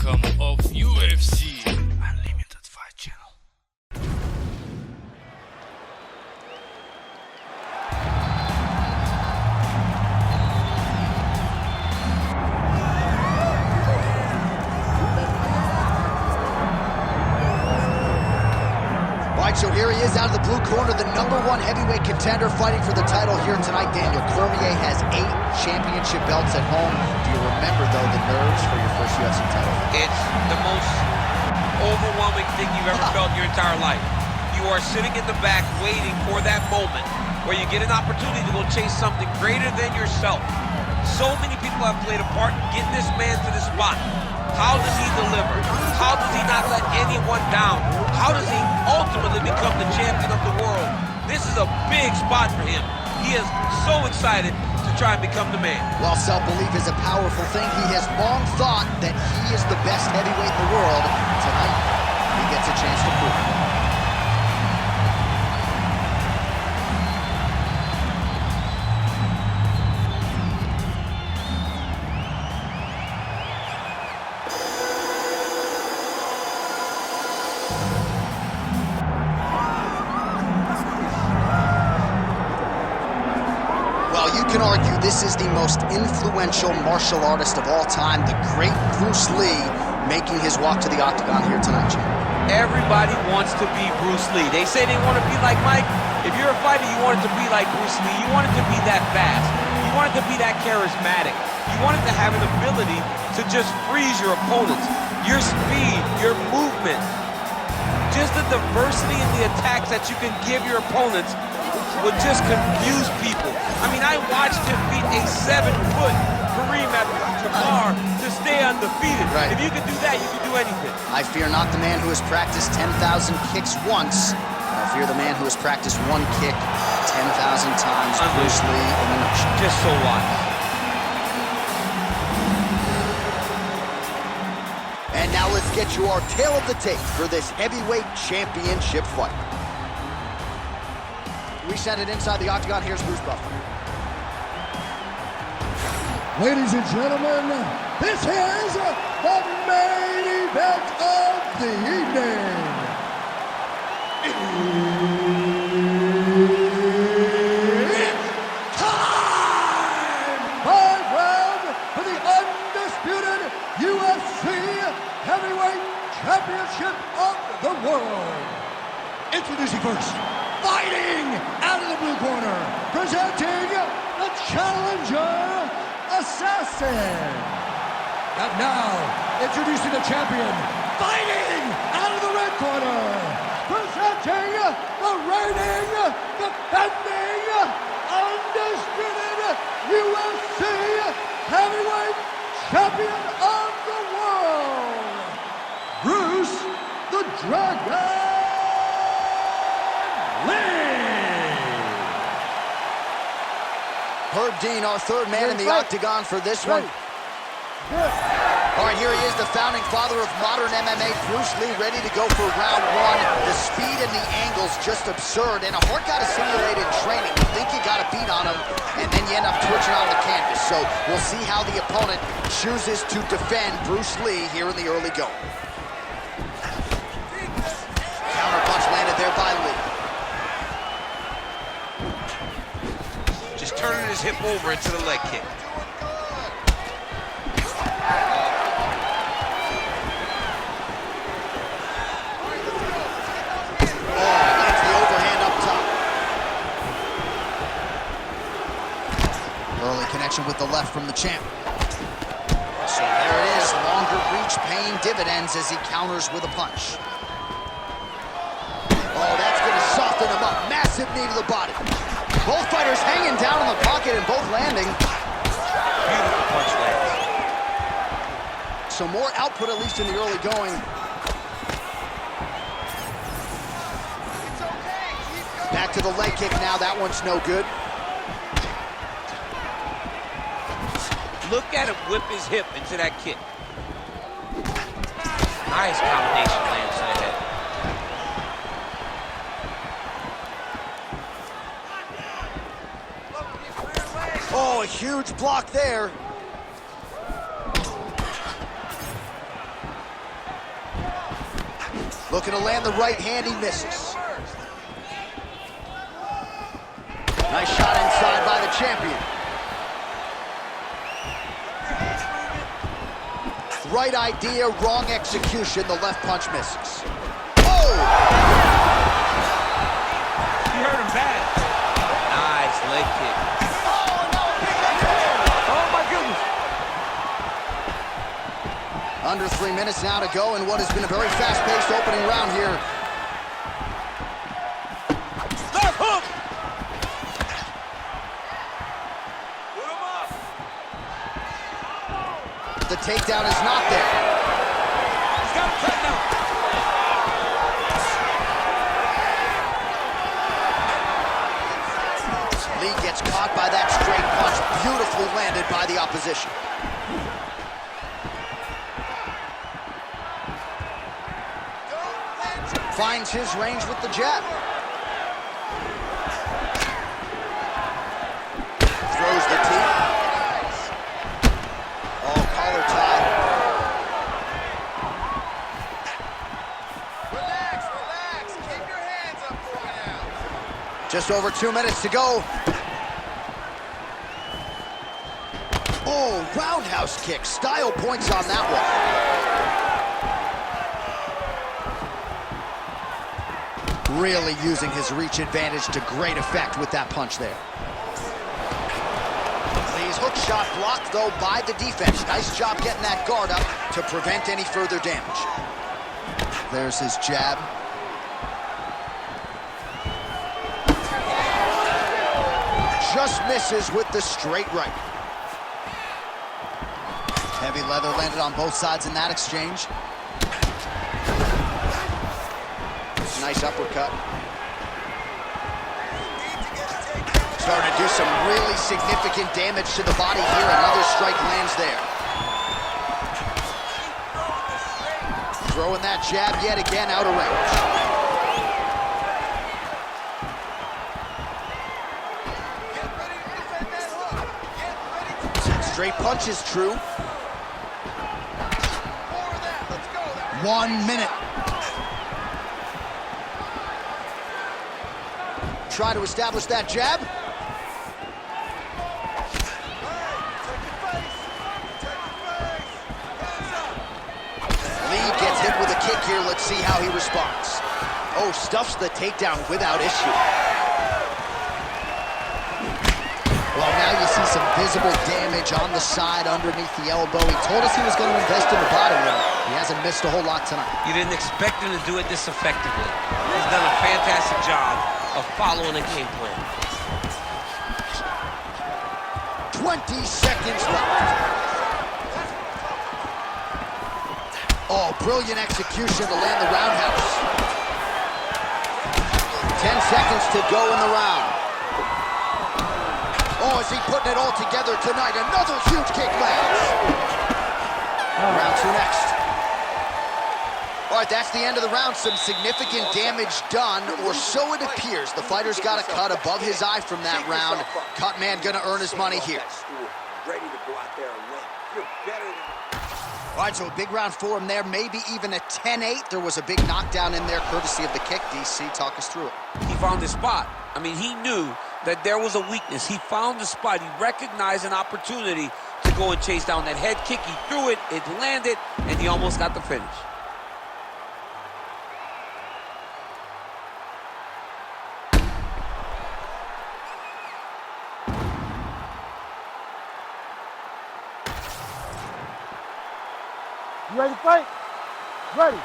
outcome of UFC Unlimited Fight Channel. So here he is out of the blue corner, the #1 heavyweight contender fighting for the title here tonight. Daniel Cormier has 8 championship belts at home. Do you remember, though, the nerves for your first UFC title? It's the most overwhelming thing you've ever felt in your entire life. You are sitting in the back waiting for that moment where you get an opportunity to go chase something greater than yourself. So many people have played a part in getting this man to this spot. How does he deliver? How does he not let anyone down? How does he ultimately become the champion of the world? This is a big spot for him. He is so excited to try and become the man. While self-belief is a powerful thing, he has long thought that he is the best heavyweight in the world. Tonight, he gets a chance to prove it. You can argue this is the most influential martial artist of all time, the great Bruce Lee, making his walk to the octagon here tonight, Jim. Everybody wants to be Bruce Lee. They say they want to be like Mike. If you're a fighter, you want it to be like Bruce Lee. You want it to be that fast. You want it to be that charismatic. You want it to have an ability to just freeze your opponents. Your speed, your movement, just the diversity in the attacks that you can give your opponents would just confuse people. I mean, I watched him beat a 7-foot Kareem Abdul-Jabbar to stay undefeated. Right. If you can do that, you can do anything. I fear not the man who has practiced 10,000 kicks once. I fear the man who has practiced one kick 10,000 times. Bruce Lee in a nutshell. Just so wise. And now let's get you our tale of the tape for this heavyweight championship fight. We send it inside the octagon. Here's Bruce Buffer. Ladies and gentlemen, this is the main event of the evening. It's time! 5 rounds for the undisputed UFC Heavyweight Championship of the world. Introducing first, fighting out of the blue corner, presenting the challenger, Assassin. And now, introducing the champion, fighting out of the red corner, presenting the reigning, defending, undisputed UFC Heavyweight Champion of the world, Bruce the Dragon Herb Dean, our third man in the octagon for this one. All right, here he is, the founding father of modern MMA, Bruce Lee, ready to go for round 1. The speed and the angles just absurd, and a hard guy to simulate in training. You think you got a beat on him, and then you end up twitching on the canvas. So we'll see how the opponent chooses to defend Bruce Lee here in the early going. Counter punch landed there by Lee. Just turning his hip over into the leg kick. Early connection with the left from the champ. So there it is, longer reach paying dividends as he counters with a punch. Oh, that's going to soften him up. Massive knee to the body. Both fighters hanging down in the pocket and both landing. Beautiful punch lands. So more output, at least in the early going. Back to the leg kick now. That one's no good. Look at him whip his hip into that kick. Nice combination lands to the head. Oh, a huge block there. Looking to land the right hand, he misses. Nice shot inside by the champion. Right idea, wrong execution. The left punch misses. Oh! You heard him bad. Nice leg kick. Oh my goodness. Under 3 minutes now to go in what has been a very fast-paced opening round here. Left hook! The takedown is not there. He's got him cut now. Lee gets caught by that straight punch, beautifully landed by the opposition. Finds his range with the jab. Throws the teep. Oh, collar tie. Relax, relax. Keep your hands up for now. Just over 2 minutes to go. Oh, roundhouse kick. Style points on that one. Really using his reach advantage to great effect with that punch there. Lee's hook shot blocked, though, by the defense. Nice job getting that guard up to prevent any further damage. There's his jab. Just misses with the straight right. Heavy leather landed on both sides in that exchange. Nice uppercut. Starting to do some really significant damage to the body here. Another strike lands there. Throwing that jab yet again out of range. Straight punch is true. 1 minute. Try to establish that jab. Lee gets hit with a kick here. Let's see how he responds. Oh, stuffs the takedown without issue. Well, now you see some visible damage on the side underneath the elbow. He told us he was going to invest in the body, and he hasn't missed a whole lot tonight. You didn't expect him to do it this effectively. He's done a fantastic job of following the game plan. 20 seconds left. Oh, brilliant execution to land the roundhouse. 10 seconds to go in the round. Oh, is he putting it all together tonight? Another huge kick lands. Round 2 next. All right, that's the end of the round. Some significant damage done, or so it appears. The fighter's got a cut above his eye from that round. Cut man gonna earn his money here. Ready to go out there and win. You're better than... All right, so a big round for him there, maybe even a 10-8. There was a big knockdown in there, courtesy of the kick. DC, talk us through it. He found his spot. I mean, he knew that there was a weakness. He found the spot. He recognized an opportunity to go and chase down that head kick. He threw it, it landed, and he almost got the finish. You ready to fight? Ready.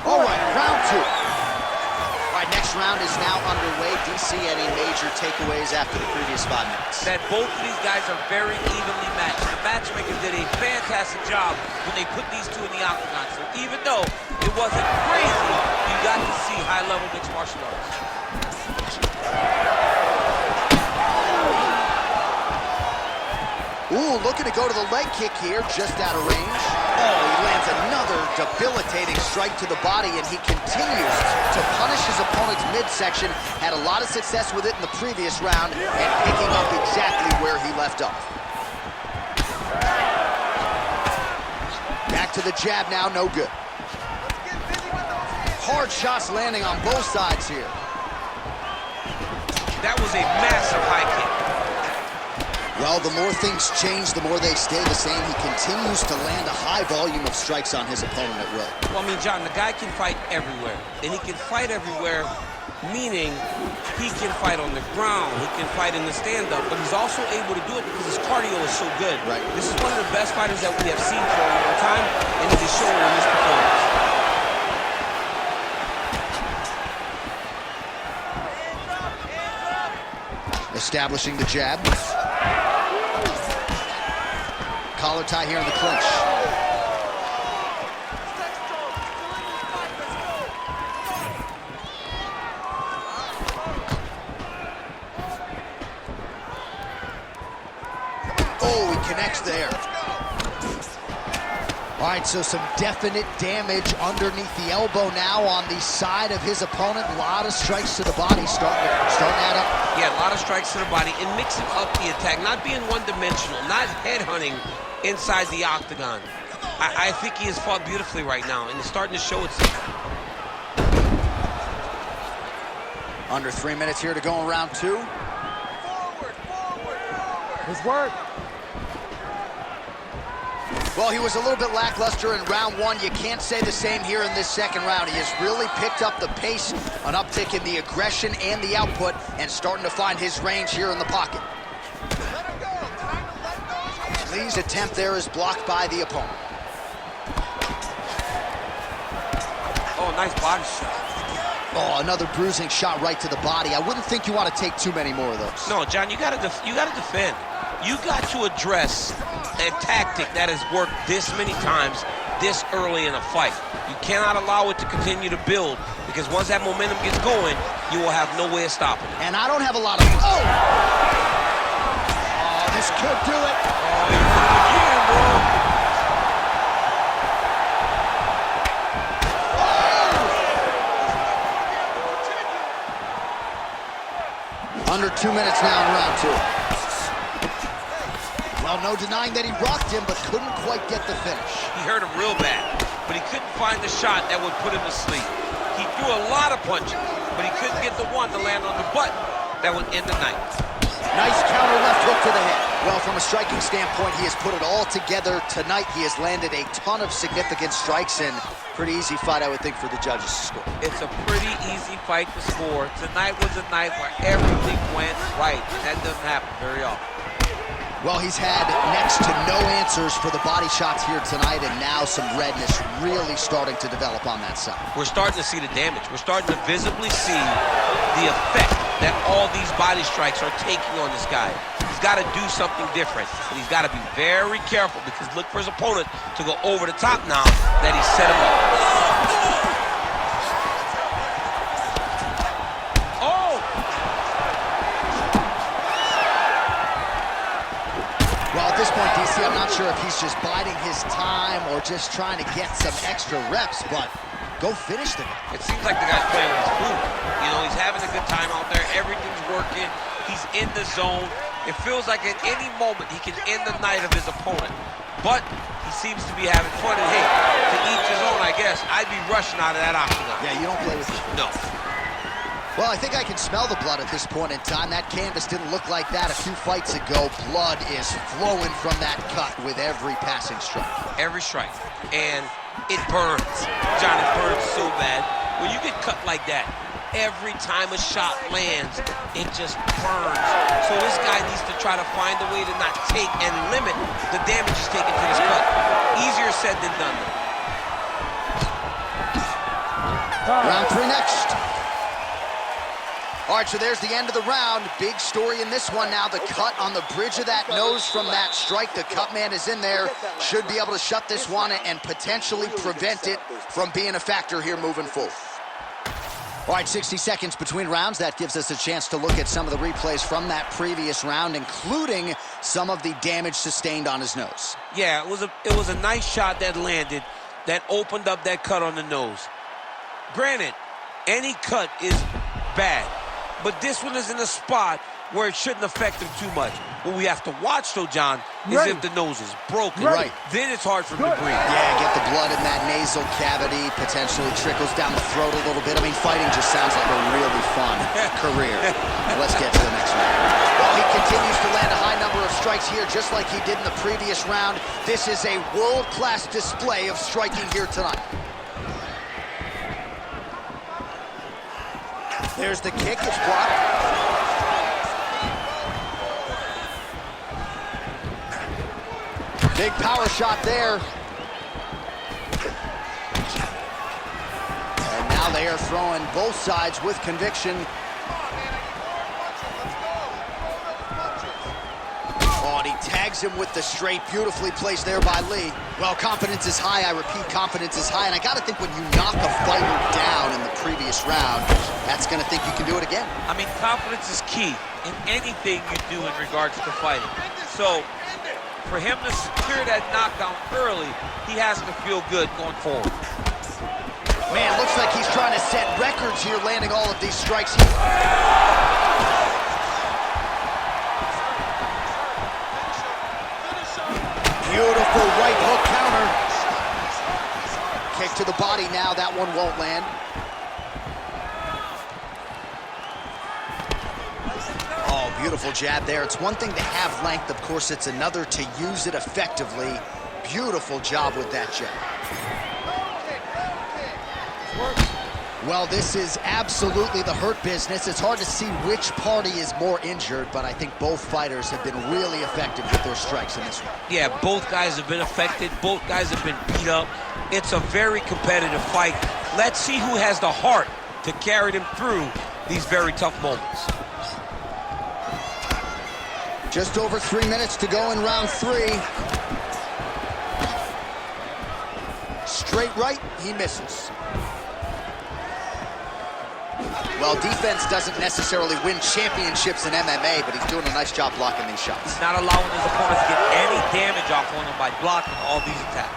All right, round 2. All right, next round is now underway. DC, any major takeaways after the previous 5 minutes? That both of these guys are very evenly matched. The matchmakers did a fantastic job when they put these two in the octagon. So even though it wasn't crazy, you got to see high-level mixed martial arts. Ooh, looking to go to the leg kick here, just out of range. Oh, he lands another debilitating strike to the body, and he continues to punish his opponent's midsection. Had a lot of success with it in the previous round, and picking up exactly where he left off. Back to the jab now, no good. Hard shots landing on both sides here. That was a massive high kick. Well, the more things change, the more they stay the same. He continues to land a high volume of strikes on his opponent at will. Well, I mean, John, the guy can fight everywhere. And he can fight everywhere, meaning he can fight on the ground, he can fight in the stand-up, but he's also able to do it because his cardio is so good. Right. This is one of the best fighters that we have seen for a long time, and it is showing in this performance. Establishing the jab. Collar tie here in the clinch. Oh, he connects there. All right, so some definite damage underneath the elbow now on the side of his opponent. A lot of strikes to the body starting to add up. Yeah, a lot of strikes to the body and mixing up the attack, not being one-dimensional, not headhunting inside the octagon. I think he has fought beautifully right now, and it's starting to show itself. Under 3 minutes here to go in round two. His work. Well, he was a little bit lackluster in round one. You can't say the same here in this second round. He has really picked up the pace, an uptick in the aggression and the output, and starting to find his range here in the pocket. Lee's attempt there is blocked by the opponent. Oh, nice body shot. Oh, another bruising shot right to the body. I wouldn't think you want to take too many more of those. No, John, you gotta defend. You got to address a tactic that has worked this many times this early in a fight. You cannot allow it to continue to build, because once that momentum gets going, you will have no way of stopping it. And I don't have a lot of... Oh! Oh, this could do it. Oh, you did it again, bro. Under 2 minutes now in round two. Well, no denying that he rocked him, but couldn't quite get the finish. He hurt him real bad, but he couldn't find the shot that would put him to sleep. He threw a lot of punches, but he couldn't get the one to land on the button that would end the night. Nice counter left hook to the head. Well, from a striking standpoint, he has put it all together tonight. He has landed a ton of significant strikes, and pretty easy fight, I would think, for the judges to score. It's a pretty easy fight to score. Tonight was a night where everything went right, and that doesn't happen very often. Well, he's had next to no answers for the body shots here tonight, and now some redness really starting to develop on that side. We're starting to see the damage. We're starting to visibly see the effect that all these body strikes are taking on this guy. He's got to do something different, and he's got to be very careful, because look for his opponent to go over the top now that he set him up. Well, at this point, DC, I'm not sure if he's just biding his time or just trying to get some extra reps, but go finish the guy. It seems like the guy's playing with his food. You know, he's having a good time out there. Everything's working. He's in the zone. It feels like at any moment he can end the night of his opponent. But he seems to be having fun, and hey, to each his own, I guess. I'd be rushing out of that octagon. Yeah, you don't play with it. No. Well, I think I can smell the blood at this point in time. That canvas didn't look like that a few fights ago. Blood is flowing from that cut with every passing strike. Every strike. And it burns. John, it burns so bad. When you get cut like that, every time a shot lands, it just burns. So this guy needs to try to find a way to not take and limit the damage he's taking to this cut. Easier said than done. Round three next. All right, so there's the end of the round. Big story in this one now. The cut on the bridge of that nose from that strike. The cut man is in there. Should be able to shut this one and potentially prevent it from being a factor here moving forward. All right, 60 seconds between rounds. That gives us a chance to look at some of the replays from that previous round, including some of the damage sustained on his nose. Yeah, it was a nice shot that landed that opened up that cut on the nose. Granted, any cut is bad, but this one is in a spot where it shouldn't affect him too much. What we have to watch, though, John, is if the nose is broken. Right. Then it's hard for him to breathe. Yeah, get the blood in that nasal cavity, potentially trickles down the throat a little bit. I mean, fighting just sounds like a really fun career. Let's get to the next round. Well, he continues to land a high number of strikes here, just like he did in the previous round. This is a world-class display of striking here tonight. There's the kick, it's blocked. Big power shot there. And now they are throwing both sides with conviction. Oh, and he tags him with the straight, beautifully placed there by Lee. Well, confidence is high, I repeat, confidence is high, and I gotta think when you knock a fighter down in the previous round, that's gonna think you can do it again. I mean, confidence is key in anything you do in regards to fighting. So, for him to secure that knockdown early, he has to feel good going forward. Man, looks like he's trying to set records here, landing all of these strikes. Beautiful right hook counter. Kick to the body now, that one won't land. Oh, beautiful jab there. It's one thing to have length, of course, it's another to use it effectively. Beautiful job with that jab. Well, this is absolutely the hurt business. It's hard to see which party is more injured, but I think both fighters have been really effective with their strikes in this one. Yeah, both guys have been affected. Both guys have been beat up. It's a very competitive fight. Let's see who has the heart to carry them through these very tough moments. Just over 3 minutes to go in round 3. Straight right, he misses. Well, defense doesn't necessarily win championships in MMA, but he's doing a nice job blocking these shots. He's not allowing his opponents to get any damage off on him by blocking all these attacks.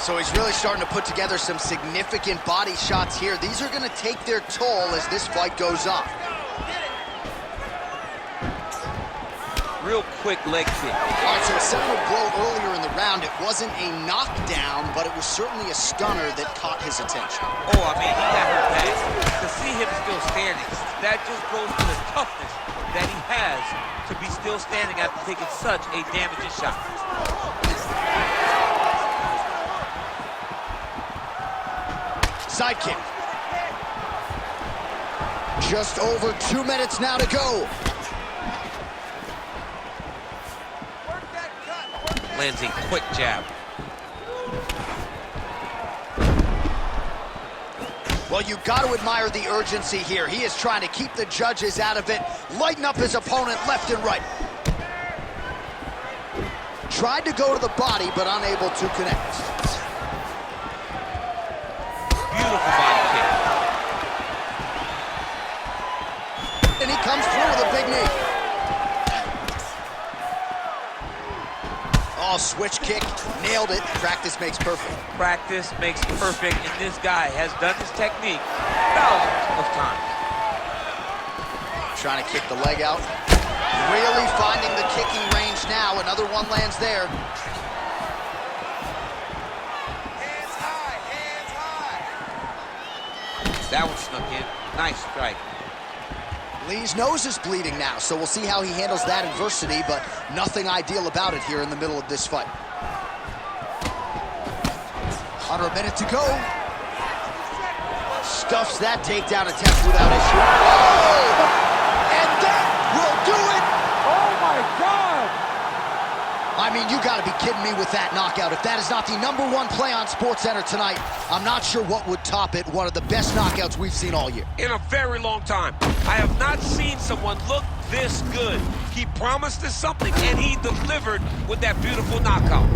So he's really starting to put together some significant body shots here. These are going to take their toll as this fight goes on. Real quick leg kick. All right, so a similar blow earlier in the round. It wasn't a knockdown, but it was certainly a stunner that caught his attention. Oh, I mean, he got hurt bad. To see him still standing, that just goes to the toughness that he has to be still standing after taking such a damaging shot. Side kick. Just over 2 minutes now to go. Lands a quick jab. Well, you got to admire the urgency here. He is trying to keep the judges out of it, lighten up his opponent left and right. Tried to go to the body, but unable to connect. Beautiful body kick. And he comes through with a big knee. Oh, switch kick, nailed it. Practice makes perfect. Practice makes perfect, and this guy has done this technique thousands of times. Trying to kick the leg out. Really finding the kicking range now. Another one lands there. Hands high, hands high. That one snuck in. Nice strike. Lee's nose is bleeding now, so we'll see how he handles that adversity, but nothing ideal about it here in the middle of this fight. Under a minute to go. Stuffs that takedown attempt without issue. Oh! And that will do it! Oh my God! I mean, you gotta be kidding me with that knockout. If that is not the #1 play on SportsCenter tonight, I'm not sure what would top it. One of the best knockouts we've seen all year. In a very long time. I have not seen someone look this good. He promised us something, and he delivered with that beautiful knockout.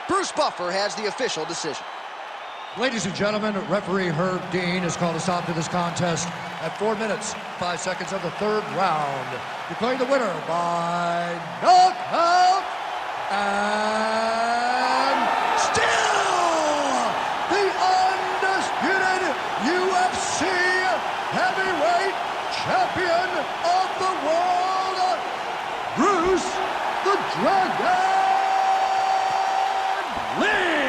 Bruce Buffer has the official decision. Ladies and gentlemen, referee Herb Dean has called a stop to this contest at 4 minutes, 5 seconds of the third round, declaring the winner by knockout and still the undisputed UFC heavyweight champion of the world, Bruce the Dragon Lee!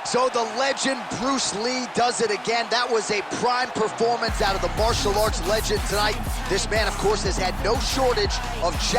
So the legend Bruce Lee does it again. That was a prime performance out of the martial arts legend tonight. This man, of course, has had no shortage of challenges.